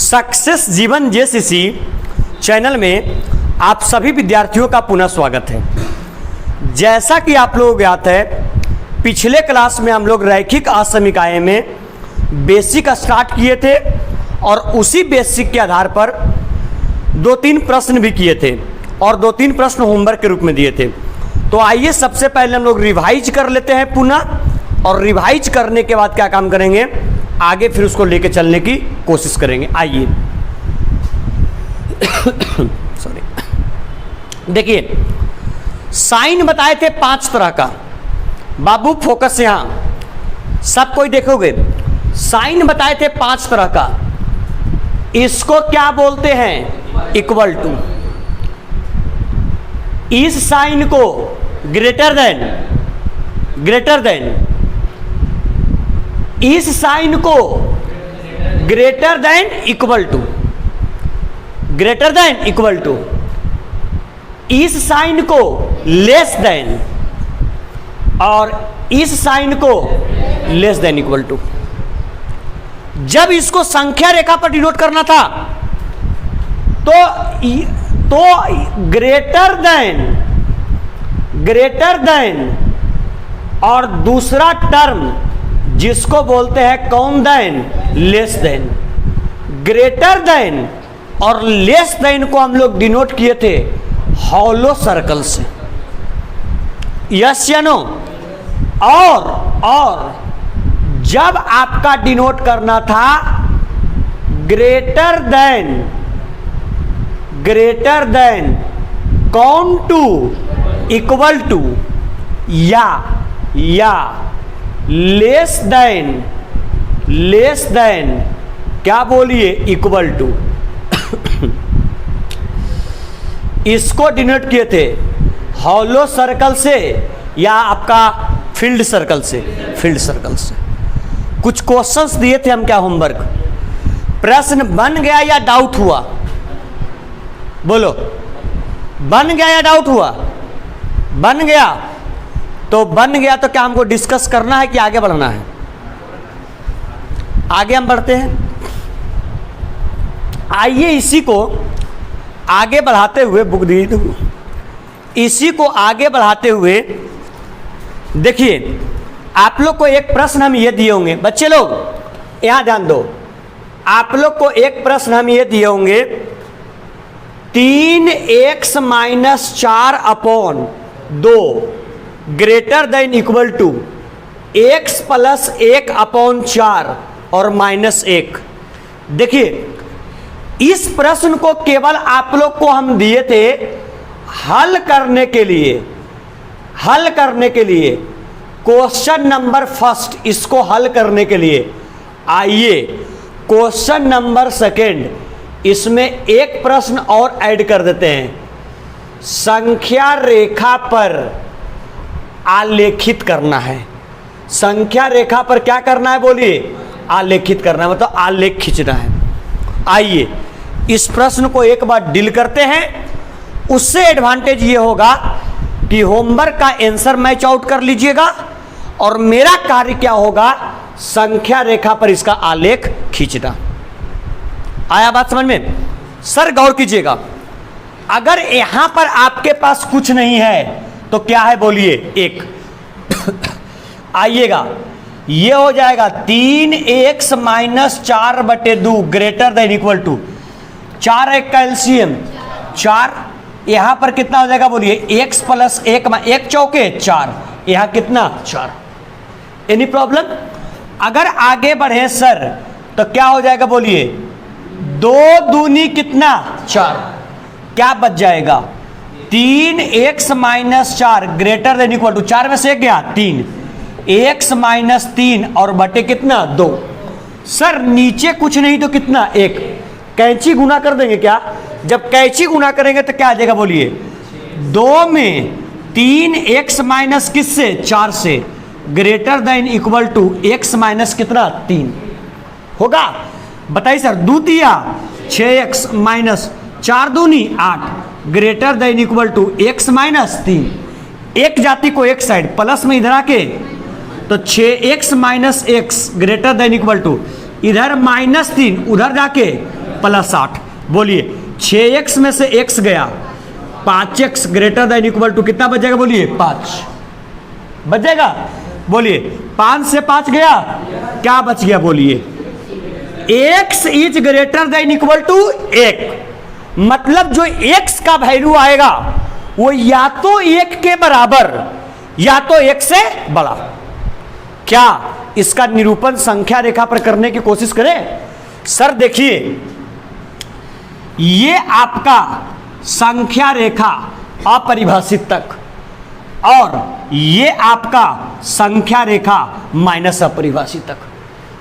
Success जीवन JCC channel में आप सभी विद्यार्थियों का पुनः स्वागत है। जैसा कि आप लोग ज्ञात है, पिछले क्लास में हम लोग रैखिक असमीकाएं में बेसिक स्टार्ट किए थे और उसी बेसिक के आधार पर 2-3 प्रश्न भी किए थे और 2-3 प्रश्न होमवर्क के रूप में दिए थे। तो आइए सबसे पहले हम लोग रिवाइज कर लेते हैं पुनः, और रिवाइज करने के बाद क्या काम करेंगे, आगे फिर उसको लेके चलने की कोशिश करेंगे। आइए सॉरी, देखिए साइन बताए थे 5 तरह का। बाबू फोकस यहां, सब कोई देखोगे। साइन बताए थे 5 तरह का। इसको क्या बोलते हैं? Equal to. इस साइन को ग्रेटर देन, इस साइन को ग्रेटर देन इक्वल टू, इस साइन को लेस देन, और इस साइन को लेस देन इक्वल टू। जब इसको संख्या रेखा पर डिनोट करना था तो ग्रेटर देन और दूसरा टर्म जिसको बोलते हैं कौन than, less than. Greater than और लेस देन को हम लोग डिनोट किए थे हॉलो सर्कल से। यस या नो? और जब आपका डिनोट करना था ग्रेटर देन कौन टू, इक्वल टू, या लेस देन क्या बोलिए, इक्वल टू। इसको डिनोट किए थे हॉलो सर्कल से या आपका फील्ड सर्कल से। कुछ क्वेश्चंस दिए थे हम, क्या होमवर्क, प्रश्न बन गया या डाउट हुआ? बोलो, बन गया या डाउट हुआ? बन गया तो क्या हमको डिस्कस करना है कि आगे बढ़ना है? आगे हम बढ़ते हैं। आइए इसी को आगे बढ़ाते हुए, बुक दी, इसी को आगे बढ़ाते हुए देखिए, आप लोग को एक प्रश्न हम ये दिए होंगे। बच्चे लोग यहां ध्यान दो, आप लोग को एक प्रश्न हम ये दिए होंगे, 3x - 4/2 greater than equal to x + 1/4 और -1। देखिए, इस प्रश्न को केवल आप लोग को हम दिए थे हल करने के लिए क्वेश्चन नंबर फर्स्ट, इसको हल करने के लिए। आइए क्वेश्चन नंबर सेकेंड, इसमें एक प्रश्न और ऐड कर देते हैं। संख्या रेखा पर आलेखित करना है। संख्या रेखा पर क्या करना है बोलिए? आलेखित करना है, मतलब आलेख खींचना है। आइए इस प्रश्न को एक बार डील करते हैं। उससे एडवांटेज ये होगा कि होमवर्क का आंसर मैच आउट कर लीजिएगा और मेरा कार्य क्या होगा, संख्या रेखा पर इसका आलेख खींचना। आया बात समझ में? सर गौर कीजिएगा, अगर यहां पर आपके पास कुछ नहीं है तो क्या है बोलिए? 1। आइएगा, ये हो जाएगा 3x - 4/2 greater than equal to 4 1 का एलसीएम 4। यहां पर कितना हो जाएगा बोलिए? x + 1 चौके 4, यहां कितना 4। Any problem? अगर आगे बढ़े सर तो क्या हो जाएगा बोलिए? 2 दूनी कितना 4, क्या बच जाएगा? 3x - 4 greater than equal to 4 में से 1 गया 3, x - 3 और बटे कितना 2। सर नीचे कुछ नहीं तो कितना 1, कैंची गुना कर देंगे क्या? जब कैंची गुना करेंगे तो क्या आ जाएगा बोलिए? 2 में 3x - किससे 4 से greater than equal to x - कितना 3 होगा। बताइए सर, दूतिया 6x - 4 दूनी 8 greater than equal to x - 3। एक जाति को एक साइड प्लस में इधर आके तो 6x - x greater than equal to इधर -3 उधर जाके प्लस 8। बोलिए 6x में से x गया, 5x greater than equal to कितना बचेगा? बोलिए 5 बचेगा। बोलिए 5 से 5 गया, क्या बच गया? बोलिए x is greater than equal to 1। मतलब जो x का वैल्यू आएगा वो या तो 1 के बराबर या तो 1 से बड़ा। क्या इसका निरूपण संख्या रेखा पर करने की कोशिश करें? सर देखिए, ये आपका संख्या रेखा अपरिभाषित तक और ये आपका संख्या रेखा माइनस अपरिभाषित तक,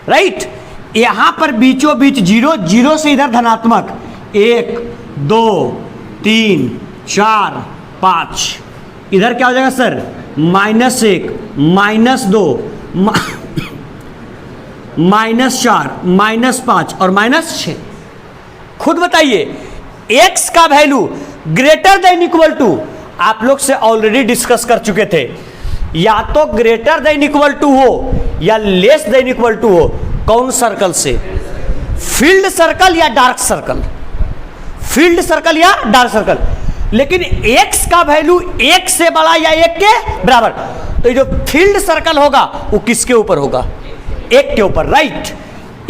राइट। यहां पर बीचों बीच जीरो, जीरो से इधर धनात्मक 1 2 3 4 5, इधर क्या हो जाएगा सर? -1 -2 -4 -5 और -6। खुद बताइए x का value greater than equal to, आप लोग से ऑलरेडी डिस्कस कर चुके थे, या तो ग्रेटर देन इक्वल टू हो या लेस देन इक्वल टू हो। कौन सर्कल से? फील्ड सर्कल या डार्क सर्कल? फील्ड सर्कल या डार्क सर्कल। लेकिन x का वैल्यू 1 से बड़ा या 1 के बराबर, तो ये जो फील्ड सर्कल होगा वो किसके ऊपर होगा? 1 के ऊपर, राइट।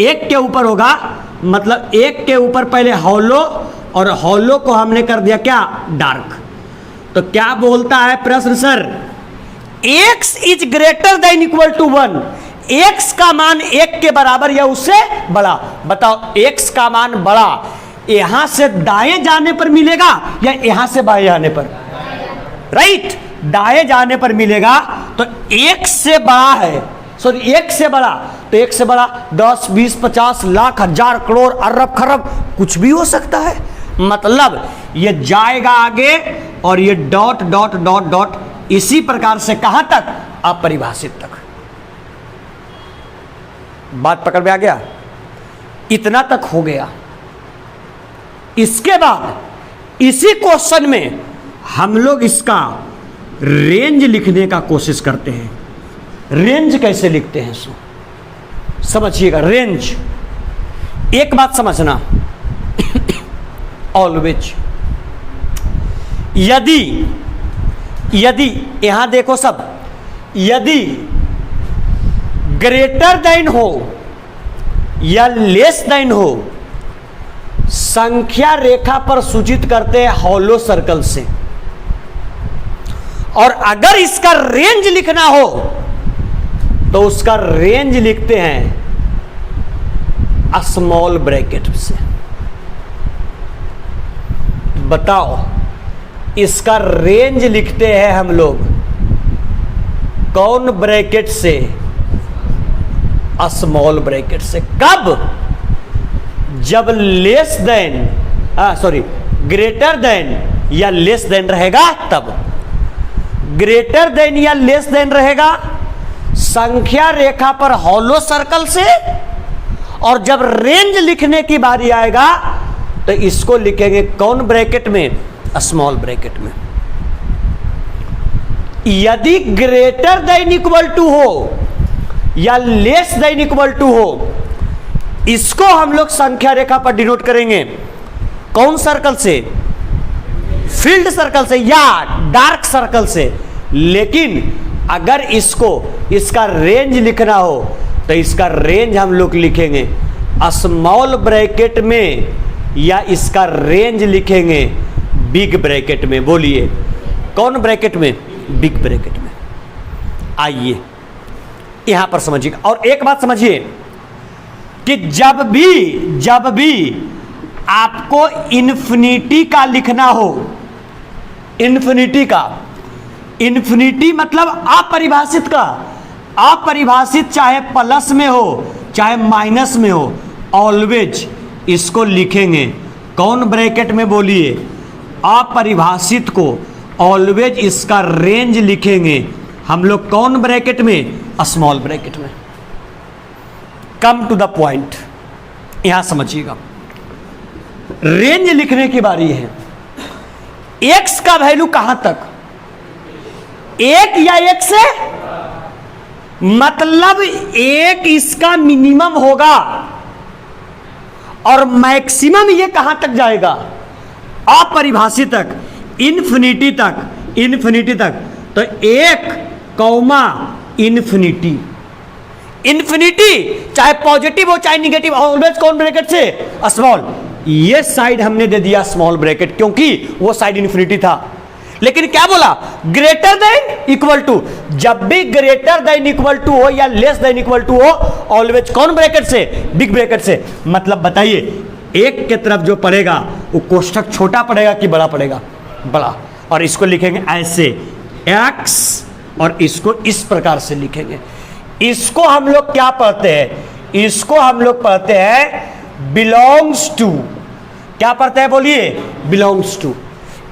1 के ऊपर होगा, मतलब 1 के ऊपर पहले हॉलो, और हॉलो को हमने कर दिया क्या? डार्क। तो क्या बोलता है प्रश्न sir? x is greater than equal to 1, x का मान 1 के बराबर या उससे बड़ा। बताओ x का मान बड़ा यहां से दाएं जाने पर मिलेगा या यहां से बाएं जाने पर? राइट, दाएं जाने पर मिलेगा। तो 1 से बड़ा है, सॉरी 1 से बड़ा, तो 1 से बड़ा 10 20 50 लाख हजार करोड़ अरब खरब कुछ भी हो सकता है। मतलब ये जाएगा आगे और ये डॉट डॉट डॉट डॉट इसी प्रकार से कहां तक? अपरिभाषित तक। बात पकड़ में आ गया? इतना तक हो गया। इसके बाद इसी क्वेश्चन में हम लोग इसका रेंज लिखने का कोशिश करते हैं। रेंज कैसे लिखते हैं सो समझिएगा। रेंज, एक बात समझना, ऑलवेज यदि यहां देखो सब, यदि ग्रेटर देन हो या लेस देन हो, संख्या रेखा पर सूचित करते हैं हॉलो सर्कल से, और अगर इसका रेंज लिखना हो तो उसका रेंज लिखते हैं स्मॉल ब्रैकेट से। बताओ, इसका रेंज लिखते हैं हम लोग कौन ब्रैकेट से? स्मॉल ब्रैकेट से। कब? जब less than, sorry greater then या लेस देन रहेगा तब। ग्रेटर देन या लेस देन रहेगा संख्या रेखा पर हॉलो सर्कल से, और जब रेंज लिखने की बारी आएगा तो इसको लिखेंगे कौन ब्रैकेट में? स्मॉल ब्रैकेट में। यदि ग्रेटर देन इक्वल टू हो या लेस देन इक्वल टू हो, इसको हम लोग संख्या रेखा पर डिनोट करेंगे कौन सर्कल से? फील्ड सर्कल से या डार्क सर्कल से। लेकिन अगर इसको इसका रेंज लिखना हो तो इसका रेंज हम लोग लिखेंगे स्मॉल ब्रैकेट में, या इसका रेंज लिखेंगे बिग ब्रैकेट में। बोलिए कौन ब्रैकेट में? बिग ब्रैकेट में। आइए यहां पर समझिएगा। और एक बात समझिए कि जब भी आपको इन्फिनिटी का लिखना हो, इन्फिनिटी का, इन्फिनिटी मतलब अपरिभाषित का, अपरिभाषित चाहे प्लस में हो चाहे माइनस में हो, ऑलवेज इसको लिखेंगे कौन ब्रैकेट में? बोलिए अपरिभाषित को ऑलवेज इसका रेंज लिखेंगे हम लोग कौन ब्रैकेट में? स्मॉल ब्रैकेट में। कम टू द पॉइंट, यहां समझिएगा। रेंज लिखने की बारी है। x का वैल्यू कहां तक? 1 या 1 से, मतलब 1 इसका मिनिमम होगा और मैक्सिमम ये कहां तक जाएगा? अपरिभाषित तक, इन्फिनिटी तक, इन्फिनिटी तक। तो 1 कौमा इन्फिनिटी, इन्फिनिटी चाहे पॉजिटिव हो चाहे निगेटिव, ऑलवेज कौन ब्रैकेट से? स्मॉल। ये साइड हमने दे दिया स्मॉल ब्रैकेट क्योंकि वो साइड इन्फिनिटी था। लेकिन क्या बोला? Greater than equal to. जब भी ग्रेटर देन इक्वल टू हो या लेस देन इक्वल टू हो, ऑलवेज कौन ब्रैकेट से? बिग ब्रैकेट से। मतलब बताइए, एक के तरफ जो पड़ेगा वो कोष्ठक छोटा पड़ेगा कि बड़ा पड़ेगा? बड़ा। और इसको लिखेंगे ऐसे x, और इसको इस प्रकार से लिखेंगे। इसको हम लोग क्या पढ़ते हैं? इसको हम लोग पढ़ते हैं बिलोंग्स टू। क्या पढ़ते हैं बोलिए? Belongs to.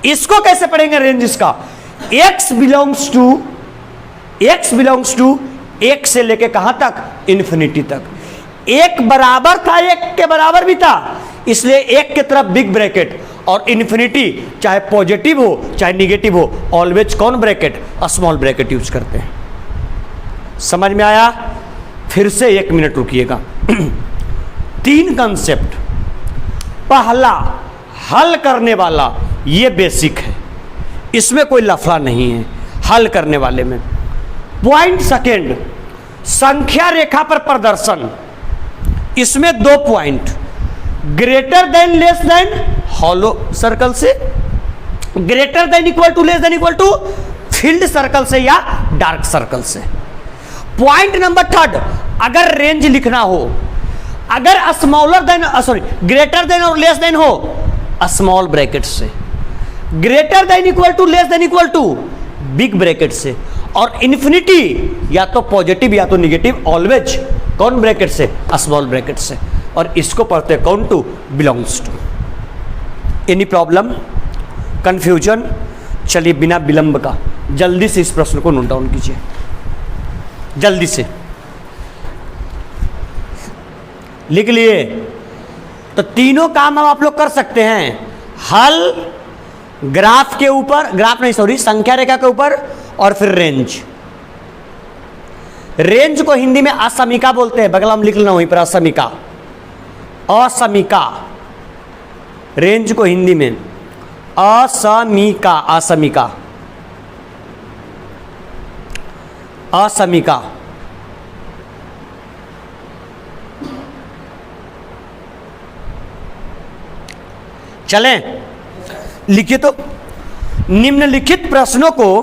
इसको कैसे पढ़ेंगे? रेंज इसका x belongs to, x belongs to 1 से लेके कहां तक? इन्फिनिटी तक। 1 बराबर था, 1 के बराबर भी था, इसलिए 1 के तरफ बिग ब्रैकेट, और इन्फिनिटी चाहे पॉजिटिव हो चाहे निगेटिव हो, ऑलवेज कौन ब्रैकेट? स्मॉल ब्रैकेट यूज करते हैं। समझ में आया? फिर से 1 मिनट रुकिएगा। 3 कंसेप्ट। पहला, हल करने वाला, ये बेसिक है, इसमें कोई लफड़ा नहीं है हल करने वाले में। पॉइंट सेकेंड, संख्या रेखा पर प्रदर्शन। इसमें 2 point, greater than less than, hollow circle से, greater than equal to less than equal to filled circle से या डार्क सर्कल से। पॉइंट नंबर 3, अगर रेंज लिखना हो, अगर smaller than sorry greater than और लेस देन हो, स्मॉल ब्रैकेट से, greater than equal to less than equal to big bracket से, और इन्फिनिटी या तो पॉजिटिव या तो निगेटिव, ऑलवेज कौन ब्रैकेट से? स्मॉल ब्रैकेट से। और इसको पढ़ते हैं कौन to? Belongs to. Any problem, confusion? चलिए बिना विलंब का जल्दी से इस प्रश्न को नोट डाउन कीजिए, जल्दी से लिख लिए। तो तीनों काम अब आप लोग कर सकते हैं। हल ग्राफ के ऊपर, ग्राफ नहीं सॉरी संख्या रेखा के ऊपर, और फिर रेंज। रेंज को हिंदी में असमीका बोलते हैं, बगल में लिख लेना वहीं पर, असमीका, असमीका। रेंज को हिंदी में असमीका, असमीका, असमीका। चलें, लिखिए तो। निम्नलिखित प्रश्नों को,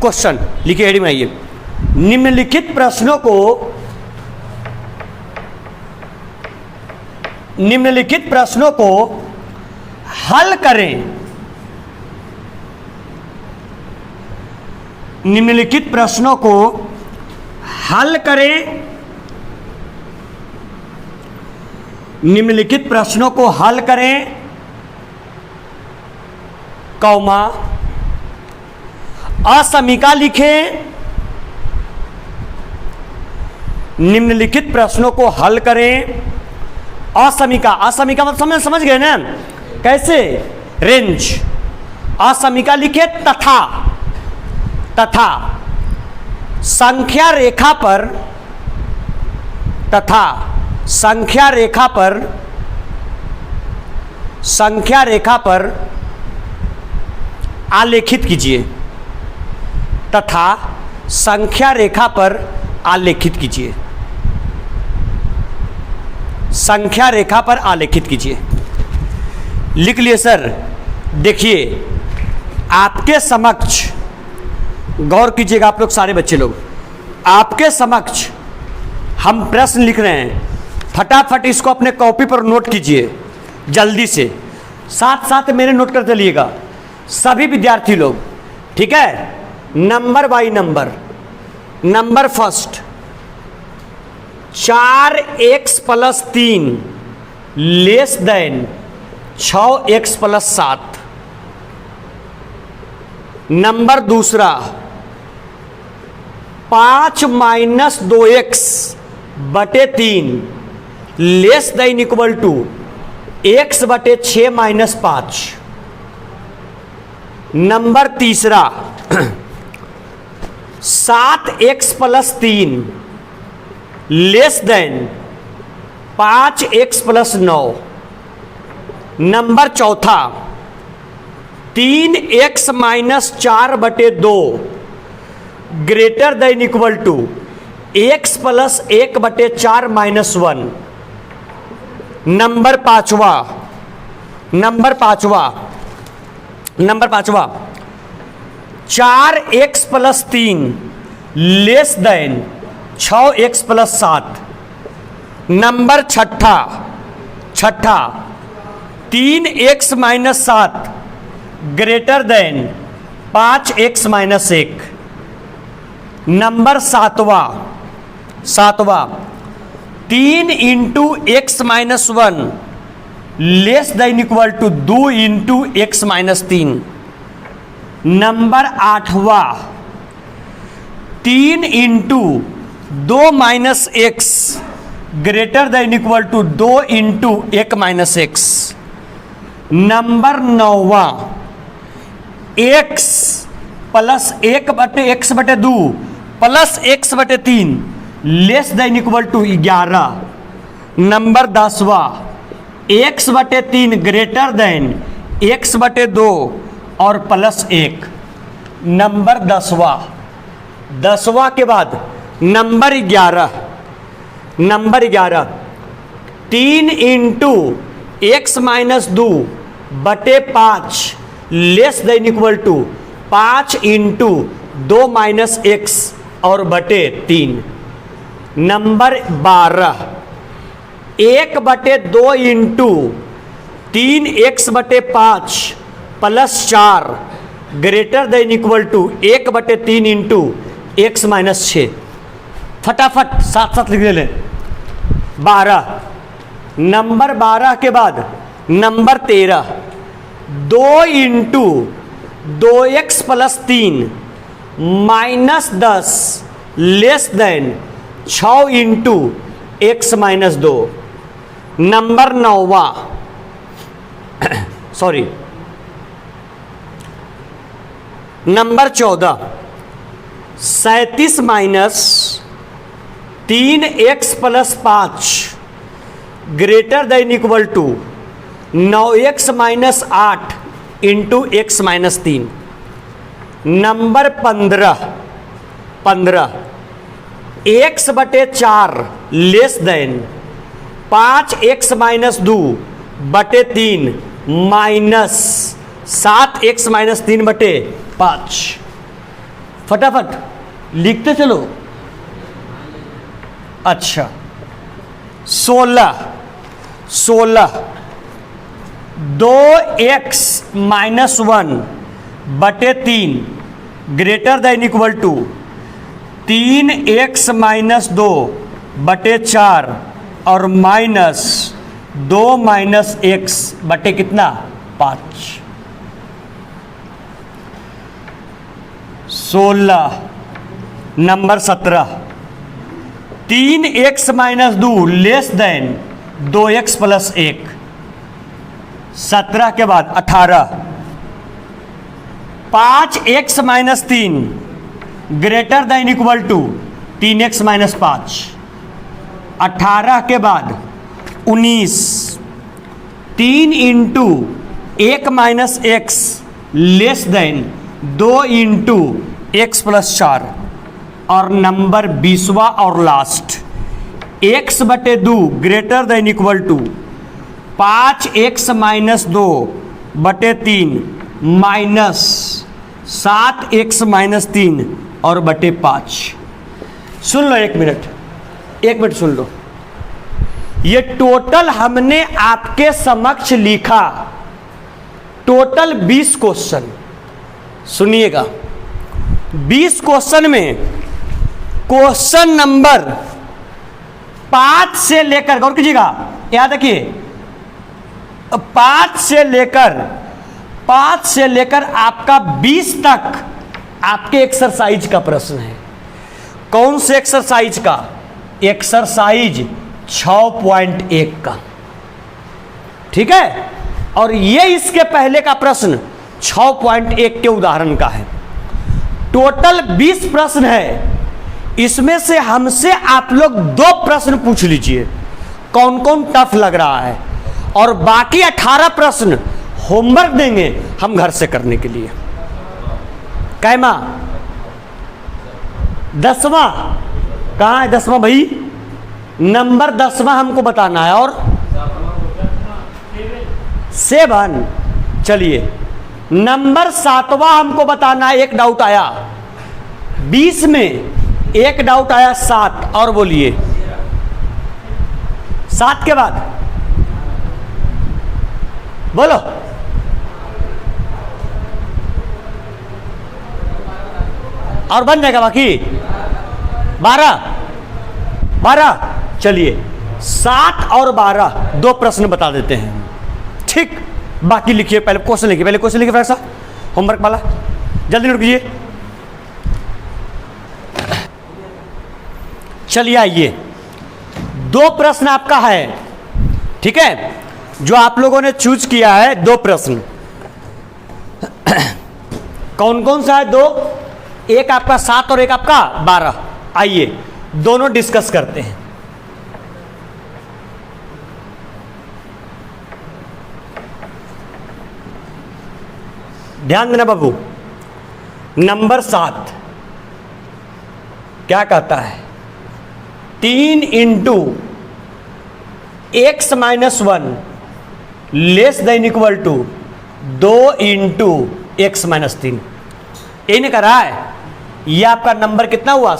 क्वेश्चन लिखिए, हेडिंग बनाइए। निम्नलिखित प्रश्नों को, निम्नलिखित प्रश्नों को हल करें। निम्नलिखित प्रश्नों को हल करें, निम्नलिखित प्रश्नों को हल करें, कौमा असमीका लिखें। निम्नलिखित प्रश्नों को हल करें, असमीका। असमीका मतलब समझ गए ना? कैसे? रेंज। असमीका लिखे तथा, तथा संख्या रेखा पर, तथा संख्या रेखा पर, संख्या रेखा पर आलेखित कीजिए, तथा संख्या रेखा पर आलेखित कीजिए, संख्या रेखा पर आलेखित कीजिए। लिख लिए सर? देखिए आपके समक्ष, गौर कीजिएगा आप लोग सारे बच्चे लोग, आपके समक्ष हम प्रश्न लिख रहे हैं। फटाफट इसको अपने कॉपी पर नोट कीजिए जल्दी से, साथ साथ मेरे नोट कर चलिएगा सभी विद्यार्थी लोग, ठीक है? Number by number. Number first, 4x + 3 less than 6x + 7। Number दूसरा, 5 - 2x / 3 less than equal to x / 6 - 5। Number तीसरा, 7x + 3 less than 5x plus 9। Number चौथा 3x minus 4/2 greater than equal to x plus 1/4 minus 1। Number पांचवा 4x plus 3 less than 6x plus 7। Number छठा 3x minus 7 greater than 5x minus 1। Number सातवां 3 into x minus 1 less than equal to 2 into x minus 3। Number आठवां 3 into 2 minus x greater than equal to 2 into 1 minus x। Number नौवा x plus 1/x/2 plus x/3 less than equal to 11। Number 10वां x/3 greater than x/2 और plus 1। Number 10वां के बाद number 11 3 into x minus 2/5 less than equal to 5 into 2 minus x और बटे 3। Number 12 1/2 into 3x/5 plus 4 greater than equal to 1/3 into x minus 6। फटाफट साथ साथ लिख ले 12। नंबर 12 के बाद number 13 2 into 2x plus 3 minus 10 less than 6 into x minus 2। Number 9वां number 14 37 minus 3x plus 5 greater than equal to 9x minus 8 into x minus 3। Number 15 x/4 less than 5x minus 2/3 minus 7x minus 3/5। फटाफट लिखते चलो। अच्छा 16 2x minus 1/3 greater than equal to 3x minus 2/4 और minus 2 minus x बटे कितना 5। 16 number 17 3x minus 2 less than 2x plus 1। 17 के बाद 18 5x minus 3 greater than equal to 3x minus 5। 18 के बाद 19 3 into 1 minus x less than 2 into x plus 4। और number 20वां और last x/2 greater than equal to 5x minus 2/3 minus 7x minus 3 और बटे 5। सुन लो 1 मिनट सुन लो। ये टोटल हमने आपके समक्ष लिखा टोटल 20 क्वेश्चन। सुनिएगा 20 क्वेश्चन में क्वेश्चन नंबर 5 से लेकर गौर कीजिएगा, याद रखिए 5 से लेकर आपका 20 तक आपके एक्सरसाइज का प्रश्न है। कौन से एक्सरसाइज का? एक्सरसाइज 6.1 का। ठीक है, और ये इसके पहले का प्रश्न 6.1 के उदाहरण का है। टोटल 20 प्रश्न है। इसमें से हमसे आप लोग 2 प्रश्न पूछ लीजिए कौन कौन टफ लग रहा है, और बाकी 18 प्रश्न होमवर्क देंगे हम घर से करने के लिए। कैमा 10वां कहाँ है? 10वां भाई, नंबर 10वां हमको बताना है। और 7, चलिए नंबर 7वां हमको बताना है। एक डाउट आया 20 में, एक डाउट आया 7, और बोलिए 7 के बाद बोलो। और बन जाएगा बाकी 12। चलिए 7 और 12 2 प्रश्न बता देते हैं, ठीक। बाकी लिखिए, पहले क्वेश्चन लिखिए, फिर सा होमवर्क वाला जल्दी नोट कीजिए। चलिए आइए, 2 प्रश्न आपका है, ठीक है, जो आप लोगों ने चूज किया है। 2 प्रश्न कौन कौन सा है? 2, एक आपका 7 और एक आपका 12। आइए दोनों डिस्कस करते हैं। ध्यान देना बाबू, नंबर 7 क्या कहता है? 3 into x minus 1 less than equal to 2 into X minus 3। इन्हें करा है, यह आपका नंबर कितना हुआ?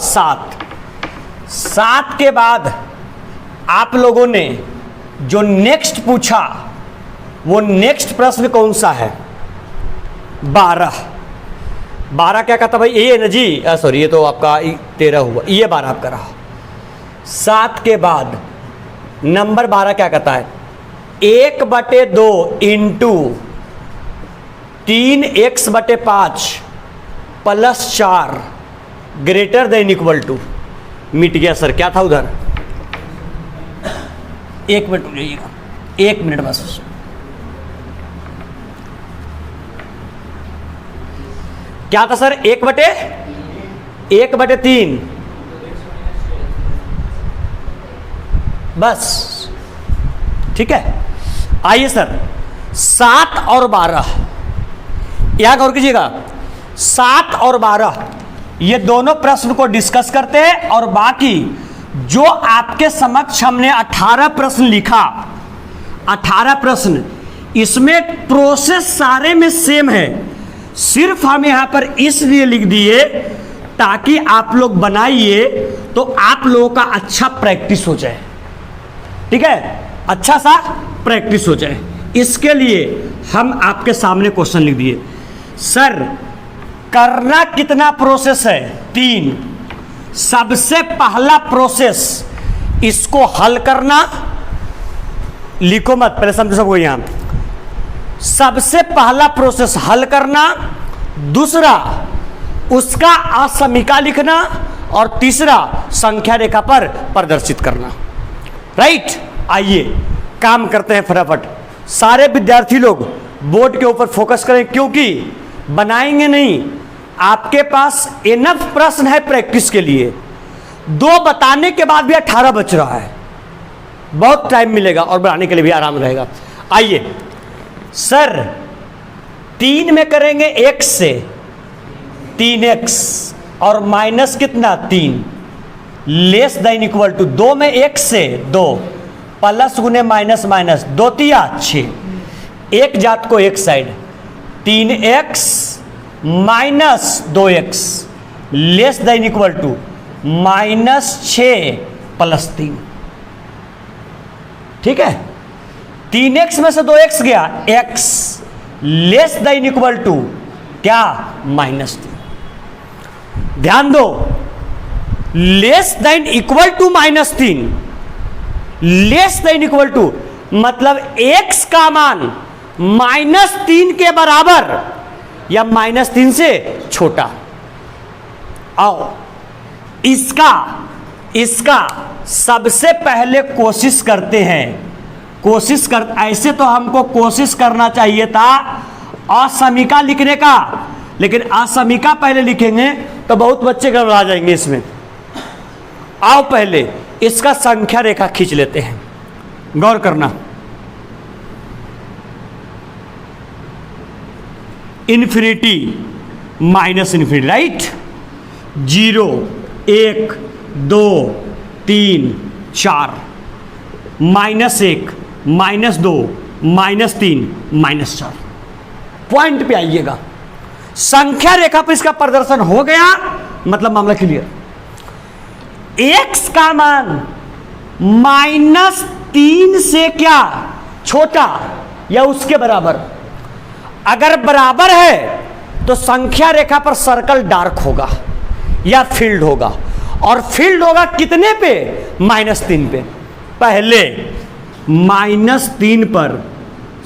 7 के बाद आप लोगों ने जो नेक्स्ट पूछा, वो नेक्स्ट प्रश्न कौन सा है? 12 क्या कहता भाई? ये ना जी, सॉरी, ये तो आपका 13 हुआ, ये 12 आपका रहा। 7 के बाद नंबर 12 क्या कहता है? 1/2 into 3x/5 plus 4 greater than equal to. मिट गया सर, क्या था उधर? 1 मिनट रुक जाइएगा, 1 मिनट बस। क्या था सर? 1/3 बस, ठीक है। आइए सर, 7 और 12 यहां गौर कीजिएगा। 7 और 12 ये दोनों प्रश्न को डिस्कस करते हैं, और बाकी जो आपके समक्ष हमने 18 प्रश्न लिखा, 18 प्रश्न, इसमें प्रोसेस सारे में सेम है। सिर्फ हम यहां पर इसलिए लिख दिए ताकि आप लोग बनाइए तो आप लोगों का अच्छा प्रैक्टिस हो जाए, ठीक है, अच्छा सा प्रैक्टिस हो जाए। इसके लिए हम आपके सामने क्वेश्चन लिख दिए। सर करना कितना प्रोसेस है? 3। सबसे पहला प्रोसेस इसको हल करना, लिखो मत, पहले समझो सबको। यहां सबसे पहला प्रोसेस हल करना, दूसरा उसका असमीका लिखना, और तीसरा संख्या रेखा पर प्रदर्शित करना। राइट, आइए काम करते हैं फटाफट। सारे विद्यार्थी लोग बोर्ड के ऊपर फोकस करें, क्योंकि बनाएंगे नहीं, आपके पास इनफ प्रश्न है प्रैक्टिस के लिए। 2 बताने के बाद भी 18 बच रहा है, बहुत टाइम मिलेगा और बनाने के लिए भी आराम रहेगा। आइए सर, 3 में करेंगे x से 3x और माइनस कितना 3 लेस देन इक्वल टू 2 में x से 2 प्लस गुने माइनस माइनस 2 तिया 6, एक जात को एक side 3x minus 2x less than equal to -6 plus 3। ठीक है, 3x में से 2x गया, x less than equal to क्या -3। ध्यान दो, less than equal to -3, less than equal to मतलब x का मान -3 के बराबर या -3 से छोटा। आओ इसका सबसे पहले कोशिश करते हैं। ऐसे तो हमको कोशिश करना चाहिए था असमीका लिखने का, लेकिन असमीका पहले लिखेंगे तो बहुत बच्चे घबरा जाएंगे इसमें। आओ पहले इसका संख्या रेखा खींच लेते हैं। गौर करना, infinity minus infinity, right. 0 1 2 3 4, -1 -2 -3 -4। Point पे आइएगा, संख्या रेखा पर इसका प्रदर्शन हो गया, मतलब मामला क्लियर। x का मान -3 से क्या छोटा या उसके बराबर, अगर बराबर है तो संख्या रेखा पर सर्कल डार्क होगा या फील्ड होगा, और फील्ड होगा कितने पे, -3 पे। पहले -3 पर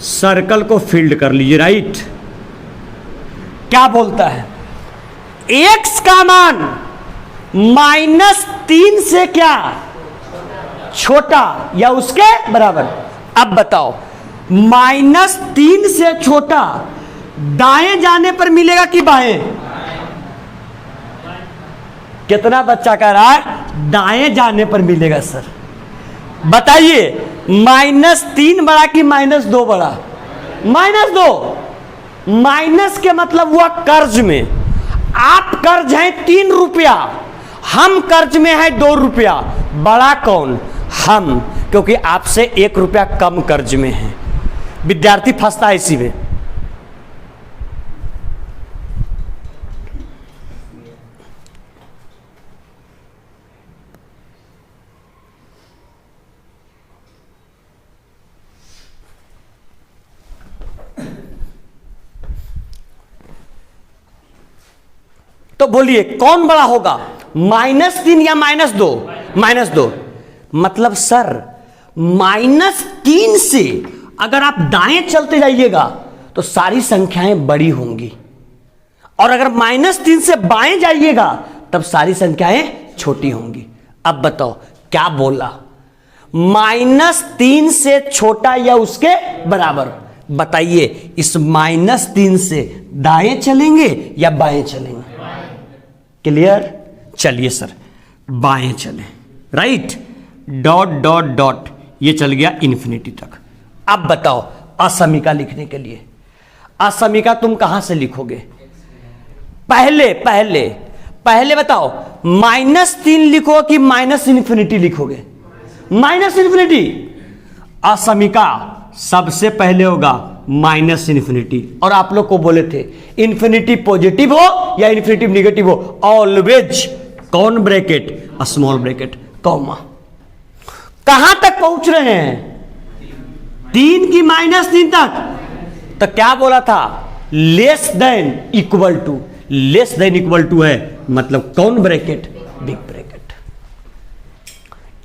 सर्कल को फील्ड कर लीजिए, राइट। क्या बोलता है, x का मान -3 से क्या छोटा या उसके बराबर। अब बताओ, -3 से छोटा दाएं जाने पर मिलेगा कि बाएं? कितना बच्चा कह रहा है दाएं जाने पर मिलेगा सर, बताइए। -3 बड़ा कि -2 बड़ा? -2। माइनस के मतलब हुआ कर्ज में, आप कर्ज हैं 3 रुपया, हम कर्ज में है 2 रुपया, बड़ा कौन? हम, क्योंकि आपसे 1 रुपया कम कर्ज में है। विद्यार्थी फंसता है इसी में। तो बोलिए कौन बड़ा होगा, -3 या -2? -2। मतलब सर -3 से अगर आप दाएं चलते जाइएगा तो सारी संख्याएं बड़ी होंगी, और अगर -3 से बाएं जाइएगा तब सारी संख्याएं छोटी होंगी। अब बताओ क्या बोला, -3 से छोटा या उसके बराबर। बताइए, इस -3 से दाएं चलेंगे या बाएं चलेंगे? क्लियर? चलिए सर बाएं चलें, राइट। डॉट डॉट डॉट, ये चल गया इन्फिनिटी तक। अब बताओ असमीका लिखने के लिए, असमीका तुम कहां से लिखोगे? पहले पहले पहले बताओ, -3 लिखो कि -इन्फिनिटी लिखोगे? -इन्फिनिटी। असमीका सबसे पहले होगा -इन्फिनिटी, और आप लोग को बोले थे इन्फिनिटी पॉजिटिव हो या इन्फिनिटी निगेटिव हो, ऑलवेज कौन ब्रैकेट, स्मॉल ब्रैकेट, कॉमा। कहां तक पहुंच रहे हैं? 3 की -3 तक। तो क्या बोला था, less than equal to, less than equal to है मतलब कौन bracket, big bracket.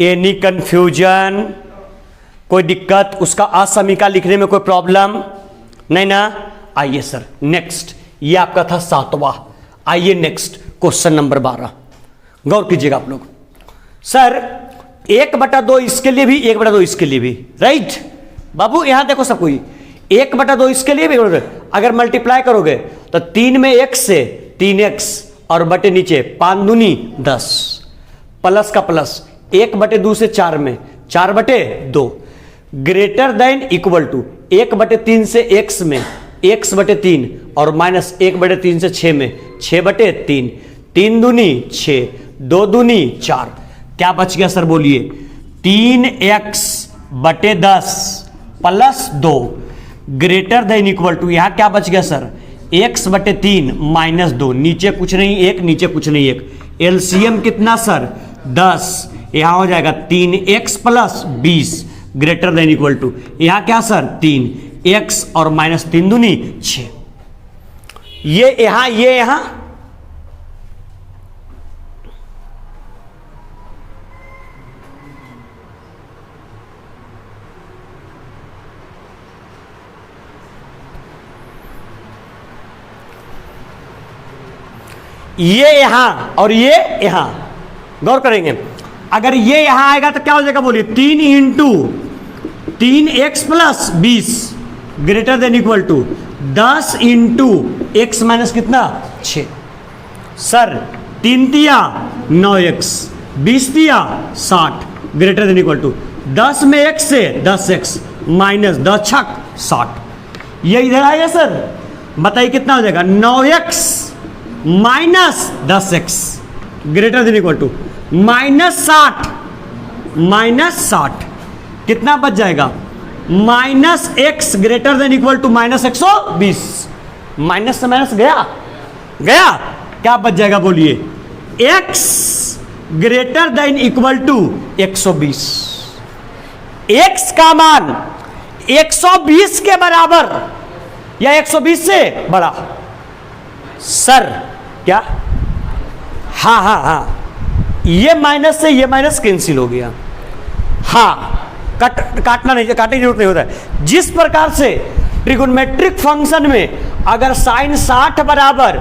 Any confusion, कोई दिक्कत, उसका असमीका लिखने में कोई प्रॉब्लम नहीं ना? आइए सर नेक्स्ट, ये आपका था 7वां। आइए नेक्स्ट क्वेश्चन नंबर 12, गौर कीजिएगा आप लोग। सर 1/2 इसके लिए भी, 1/2 इसके लिए भी, राइट बाबू। यहां देखो सब कोई, 1/2 इसके लिए भी, अगर मल्टीप्लाई करोगे तो 3 में 1 से 3x और बटे नीचे 5 दूनी 10, प्लस का प्लस, 1/2 से 4 में 4/2, ग्रेटर देन इक्वल टू 1/3 से x में x/3 और -1/3 से 6 में 6/3, 3 दूनी 6, 2 दूनी 4। क्या बच गया सर बोलिए? 3x/10 plus 2 greater than equal to, यहां क्या बच गया सर? x/3 -2, नीचे कुछ नहीं 1, नीचे कुछ नहीं 1, एलसीएम कितना सर? 10। यहां हो जाएगा 3x + 20 greater than equal to, यहां क्या सर? 3x और -3 दूनी 6। ये यहां, ये यहां, ये यहां और ये यहां, गौर करेंगे। अगर ये यहां आएगा तो क्या हो जाएगा बोलिए? 3 × 3x + 20 greater than equal to 10 × x - कितना? 6। Sir 3 × 9x, 20 × 60 greater than equal to, 10 में x से 10x माइनस 10 छक 60, ये इधर आएगा सर, बताइए कितना हो जाएगा, 9x minus 10x greater than equal to -60 कितना बच जाएगा, -x greater than equal to -120, minus से माइनस गया, क्या बच जाएगा बोलिए, x greater than equal to 120, x का मान 120 के बराबर या 120 से बड़ा। सर क्या, हाँ, ये माइनस से ये माइनस कैंसिल हो गया, हाँ काटने की जरूरत नहीं होता है। जिस प्रकार से ट्रिगोनोमेट्रिक फंक्शन में अगर साइन 60 बराबर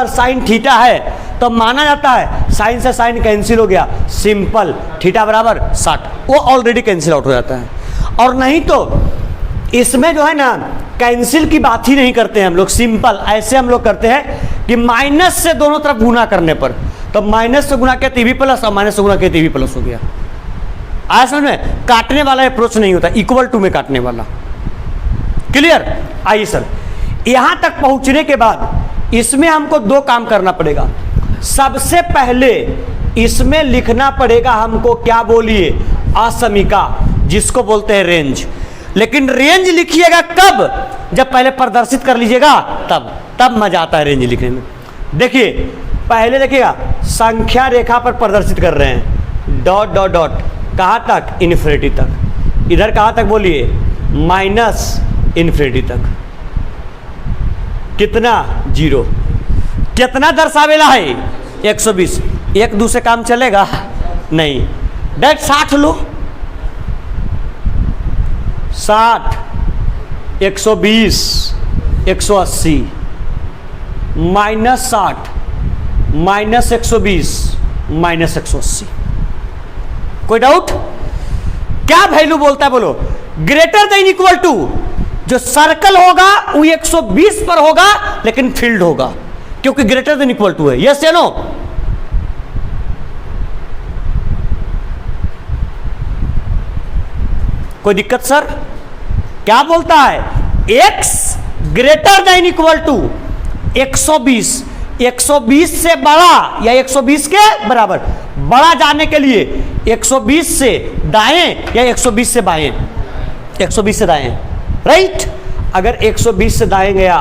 साइन थीटा है तो माना जाता है साइन से साइन कैंसिल हो गया, सिंपल थीटा बराबर 60, वो ऑलरेडी कैंसिल आउट हो जाता है। और नहीं तो इसमें जो है ना कैंसिल की बात ही नहीं करते हैं हम लोग, सिंपल ऐसे हम लोग करते हैं कि माइनस से दोनों तरफ गुना करने पर, तो माइनस से गुना किया तो भी प्लस और माइनस से गुना किया तो भी प्लस हो गया। आया समझ में, काटने वाला अप्रोच नहीं होता, इक्वल टू में काटने वाला। क्लियर। आइए सर, यहां तक पहुंचने के बाद इसमें हमको दो काम करना पड़ेगा। सबसे पहले इसमें लिखना पड़ेगा हमको, क्या बोलिए, असमीका, जिसको बोलते हैं रेंज। लेकिन रेंज लिखिएगा कब, जब पहले प्रदर्शित कर लीजिएगा तब मजा आता है रेंज लिखने में। देखिए पहले देखिएगा, संख्या रेखा पर प्रदर्शित कर रहे हैं, डॉट डॉट डॉट, कहाँ तक, इन्फिनिटी तक। इधर कहाँ तक बोलिए, माइनस इन्फिनिटी तक। कितना, 0। कितना दर्शावेला है, 120। एक दूसरे काम चलेगा नहीं, डायरेक्ट 60 लो, 60, 120, 180, -60, -120, -180। कोई डाउट? क्या वैल्यू बोलता है बोलो, ग्रेटर देन इक्वल टू, जो सर्कल होगा वो 120 पर होगा लेकिन फील्ड होगा, क्योंकि ग्रेटर देन इक्वल टू है। यस या नो? कोई दिक्कत सर? क्या बोलता है, x greater than equal to 120, 120 से बड़ा या 120 के बराबर। बड़ा जाने के लिए 120 से दाएं या 120 से बाएं, 120 से दाएं, राइट। अगर 120 से दाएं गया,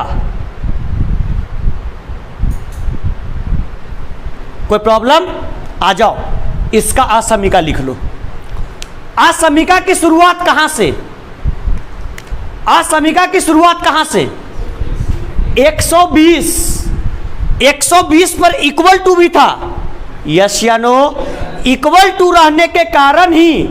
कोई प्रॉब्लम? आ जाओ, इसका असमीका लिख लो। असमीका की शुरुआत कहां से, असमीका की शुरुआत कहां से, 120, 120 पर इक्वल टू भी था। यस या नो? इक्वल टू रहने के कारण ही,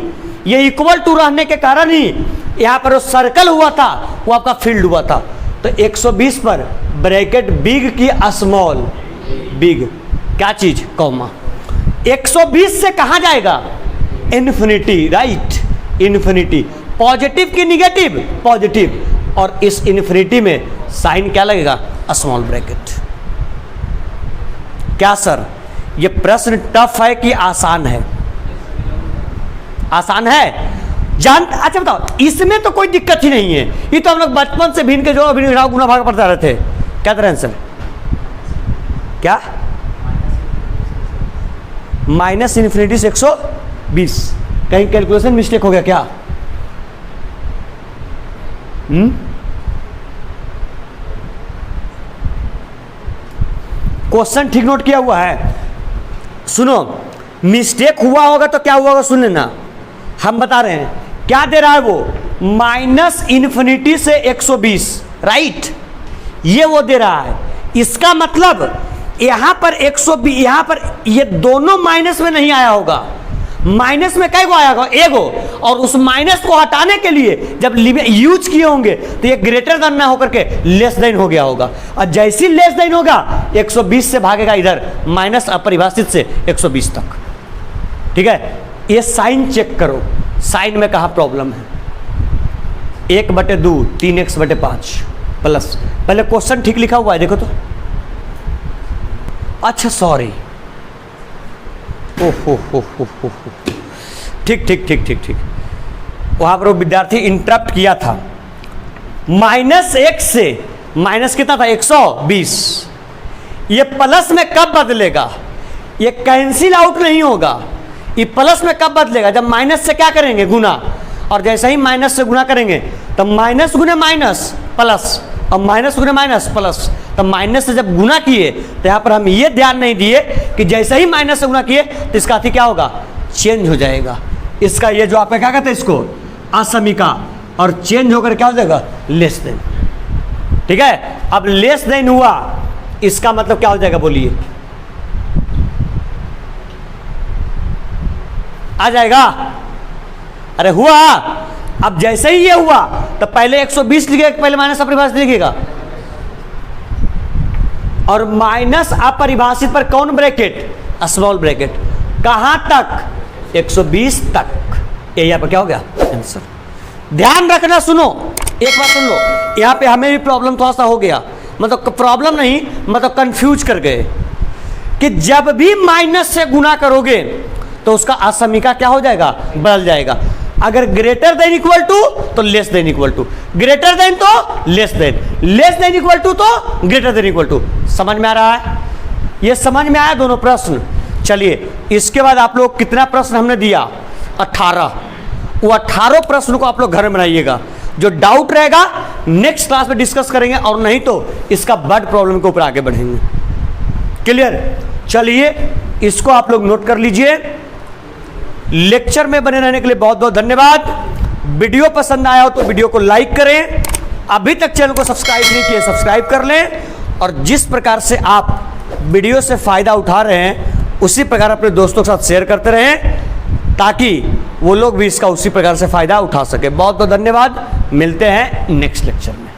ये इक्वल टू रहने के कारण ही यहां पर वो सर्कल हुआ था, वो आपका फील्ड हुआ था। तो 120 पर ब्रैकेट बिग की स्मॉल, बिग क्या चीज, कॉमा। 120 से कहां जाएगा, इन्फिनिटी, राइट, इन्फिनिटी। पॉजिटिव की निगेटिव, पॉजिटिव, और इस इन्फिनिटी में साइन क्या लगेगा, स्मॉल ब्रैकेट। क्या सर ये प्रश्न टफ है कि आसान है? आसान है, जान। अच्छा बताओ, इसमें तो कोई दिक्कत ही नहीं है, ये तो हम लोग बचपन से भिन्न के जो अभिनव गुना भाग पढ़ते रहे थे। क्या तरह आंसर, क्या, माइनस इन्फिनिटी से 120। कहीं कैलकुलेशन मिस्टेक हो गया क्या? क्वेश्चन ठीक नोट किया हुआ है? सुनो, मिस्टेक हुआ होगा तो क्या हुआ होगा सुन लेना, हम बता रहे हैं। क्या दे रहा है वो, माइनस इन्फिनिटी से 120, राइट, ये वो दे रहा है। इसका मतलब यहां पर 120, यहां पर ये दोनों माइनस में नहीं आया होगा, माइनस में कई को आया होगा, एगो। और उस माइनस को हटाने के लिए जब यूज किए होंगे तो ये ग्रेटर देन ना होकर के लेस देन हो गया होगा, और जैसी लेस देन होगा 120 से भागेगा इधर, माइनस अपरिभाषित से 120 तक। ठीक है, ये साइन चेक करो, साइन में कहां प्रॉब्लम है। 1/2 3x/5 प्लस, पहले क्वेश्चन ठीक लिखा हुआ है देखो तो। अच्छा सॉरी, ओहो ठीक ठीक ठीक ठीक ठीक, वहां पर वो विद्यार्थी इंटरप्ट किया था। -1 से माइनस कितना था 120, ये प्लस में कब बदलेगा? ये कैंसिल आउट नहीं होगा, ये प्लस में कब बदलेगा? जब माइनस से क्या करेंगे? गुना, और जैसे ही माइनस से गुना करेंगे तब माइनस गुने माइनस प्लस, अब माइनस गुने माइनस प्लस, तब माइनस से जब गुना किए तो यहाँ पर हम ये ध्यान नहीं दिए कि जैसे ही माइनस से गुना किए तो इसका क्या होगा? चेंज हो जाएगा। इसका ये जो आपका क्या कहते हैं इसको? असमीका, और चेंज होकर क्या हो जाएगा? Less than. ठीक है, अब लेस देन हुआ, इसका मतलब क्या हो जाएगा? बोलिए, आ जाएगा? अरे हुआ। अब जैसे ही ये हुआ तो पहले 120 लिखिएगा, पहले माइनस अपरिभाषित लिखिएगा, और माइनस अपरिभाषित पर कौन ब्रैकेट? Small bracket. कहां तक? 120 तक। ये यहां पर क्या हो गया? आंसर। ध्यान रखना, सुनो एक बात सुन लो, यहां पे हमें भी प्रॉब्लम थोड़ा सा हो गया, मतलब प्रॉब्लम नहीं, मतलब कंफ्यूज कर गए कि जब भी माइनस से गुना करोगे तो उसका असमीका क्या हो जाएगा? बदल जाएगा। अगर ग्रेटर देन इक्वल टू तो less than equal to, greater than तो लेस देन इक्वल टू तो ग्रेटर देन इक्वल टू। समझ में आ रहा है? ये समझ में आया दोनों प्रश्न? चलिए, इसके बाद आप लोग कितना प्रश्न हमने दिया? 18। वो 18 प्रश्न को आप लोग घर में बनाइएगा। जो डाउट रहेगा नेक्स्ट क्लास में डिस्कस करेंगे, और नहीं तो इसका वर्ड प्रॉब्लम के ऊपर आगे बढ़ेंगे। क्लियर? चलिए, इसको आप लोग नोट कर लीजिए। लेक्चर में बने रहने के लिए बहुत बहुत धन्यवाद। वीडियो पसंद आया हो तो वीडियो को लाइक करें, अभी तक चैनल को सब्सक्राइब नहीं किए सब्सक्राइब कर लें, और जिस प्रकार से आप वीडियो से फायदा उठा रहे हैं उसी प्रकार अपने दोस्तों के साथ शेयर करते रहें, ताकि वो लोग भी इसका उसी प्रकार से फायदा उठा सके। बहुत बहुत धन्यवाद, मिलते हैं नेक्स्ट लेक्चर में।